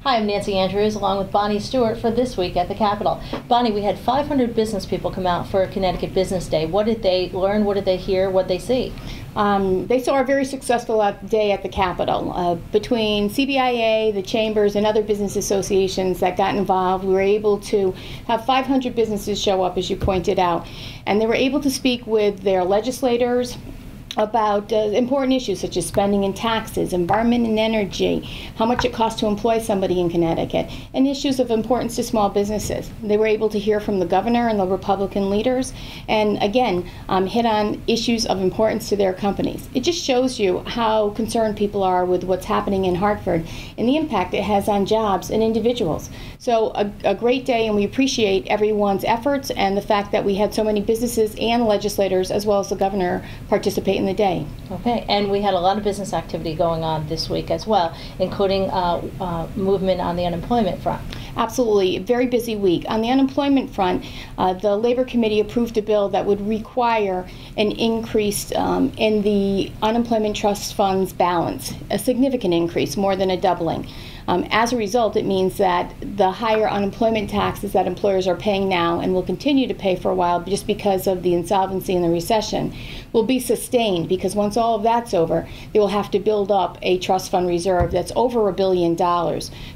Hi, I'm Nancy Andrews along with Bonnie Stewart for This Week at the Capitol. Bonnie, we had 500 business people come out for Connecticut Business Day. What did they learn? What did they hear? What did they see? They saw a very successful day at the Capitol. Between CBIA, the chambers, and other business associations that got involved, we were able to have 500 businesses show up, as you pointed out. And they were able to speak with their legislators about important issues such as spending and taxes, environment and energy, how much it costs to employ somebody in Connecticut, and issues of importance to small businesses. They were able to hear from the governor and the Republican leaders, and again, hit on issues of importance to their companies. It just shows you how concerned people are with what's happening in Hartford and the impact it has on jobs and individuals. So a great day, and we appreciate everyone's efforts and the fact that we had so many businesses and legislators as well as the governor participate in the day. Okay, and we had a lot of business activity going on this week as well, including movement on the unemployment front. Absolutely, a very busy week. On the unemployment front, the Labor Committee approved a bill that would require an increase in the unemployment trust fund's balance, a significant increase, more than a doubling. As a result, it means that the higher unemployment taxes that employers are paying now and will continue to pay for a while just because of the insolvency and the recession will be sustained, because once all of that's over, they will have to build up a trust fund reserve that's over $1 billion.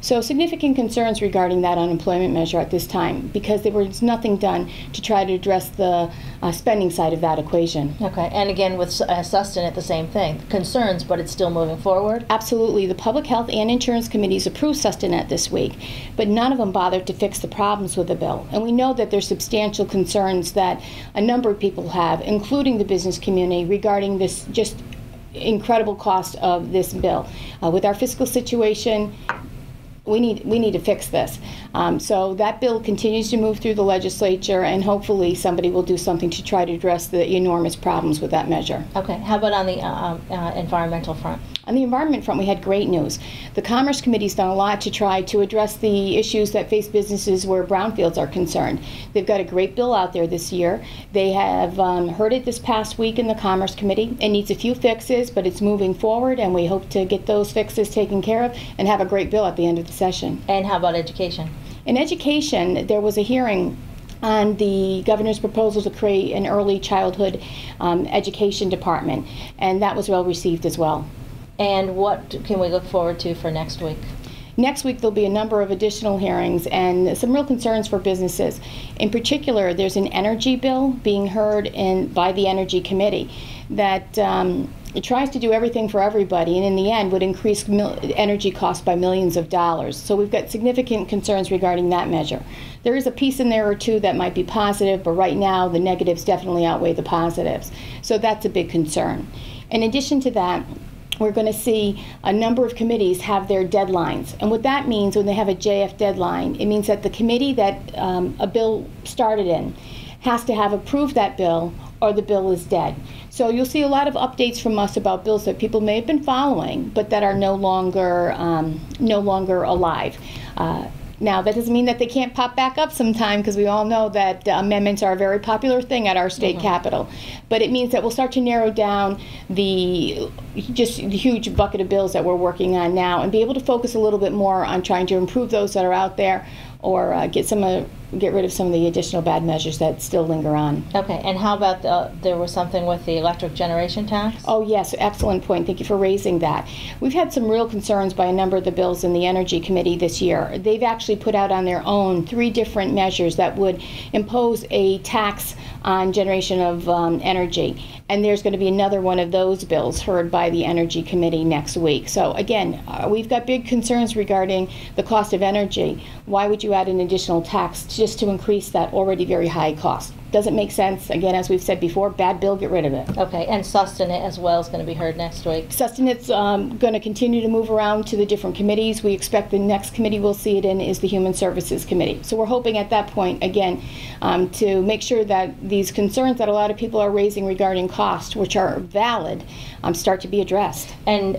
So significant concerns regarding that unemployment measure at this time, because there was nothing done to try to address the spending side of that equation. Okay, and again with SustiNet, the same thing. Concerns, but it's still moving forward? Absolutely. The Public Health and Insurance Committees approved SustiNet this week, but none of them bothered to fix the problems with the bill. And we know that there's substantial concerns that a number of people have, including the business community, regarding this just incredible cost of this bill. With our fiscal situation, we need to fix this. So that bill continues to move through the legislature, and hopefully somebody will do something to try to address the enormous problems with that measure. Okay, how about on the environmental front? On the environment front, we had great news. The Commerce Committee's done a lot to try to address the issues that face businesses where brownfields are concerned. They've got a great bill out there this year. They have heard it this past week in the Commerce Committee. It needs a few fixes, but it's moving forward, and we hope to get those fixes taken care of and have a great bill at the end of the session. And how about education? In education, there was a hearing on the governor's proposal to create an early childhood education department, and that was well received as well. And what can we look forward to for next week? Next week there'll be a number of additional hearings and some real concerns for businesses. In particular, there's an energy bill being heard by the Energy Committee that it tries to do everything for everybody, and in the end would increase energy costs by millions of dollars. So we've got significant concerns regarding that measure. There is a piece in there or two that might be positive, but right now the negatives definitely outweigh the positives. So that's a big concern. In addition to that, we're going to see a number of committees have their deadlines. And what that means when they have a JF deadline, it means that the committee that a bill started in has to have approved that bill, or the bill is dead. So you'll see a lot of updates from us about bills that people may have been following, but that are no longer alive. Now, that doesn't mean that they can't pop back up sometime, because we all know that amendments are a very popular thing at our state capitol. But it means that we'll start to narrow down the huge bucket of bills that we're working on now, and be able to focus a little bit more on trying to improve those that are out there, or get rid of some of the additional bad measures that still linger on. Okay, and how about there was something with the electric generation tax? Oh yes, excellent point. Thank you for raising that. We've had some real concerns by a number of the bills in the Energy Committee this year. They've actually put out on their own 3 different measures that would impose a tax on generation of energy. And there's going to be another one of those bills heard by the Energy Committee next week. So again, we've got big concerns regarding the cost of energy. Why would you add an additional tax just to increase that already very high cost? Doesn't make sense. Again, as we've said before, bad bill, get rid of it. Okay, and SustiNet as well is going to be heard next week. SustiNet's going to continue to move around to the different committees. We expect the next committee we'll see it in is the Human Services Committee. So we're hoping at that point, again, to make sure that these concerns that a lot of people are raising regarding cost, which are valid, start to be addressed. And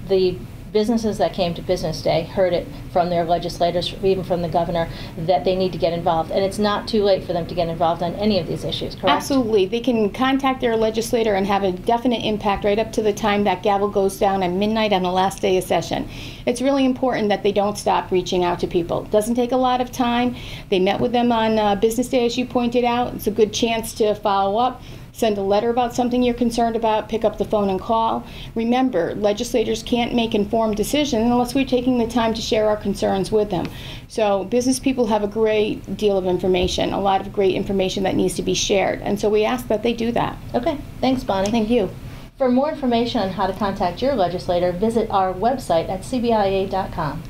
the businesses that came to Business Day heard it from their legislators, even from the governor, that they need to get involved. And it's not too late for them to get involved on any of these issues, correct? Absolutely. They can contact their legislator and have a definite impact right up to the time that gavel goes down at midnight on the last day of session. It's really important that they don't stop reaching out to people. It doesn't take a lot of time. They met with them on Business Day, as you pointed out. It's a good chance to follow up. Send a letter about something you're concerned about, pick up the phone and call. Remember, legislators can't make informed decisions unless we're taking the time to share our concerns with them. So business people have a great deal of information, a lot of great information that needs to be shared. And so we ask that they do that. Okay, thanks, Bonnie. Thank you. For more information on how to contact your legislator, visit our website at cbia.com.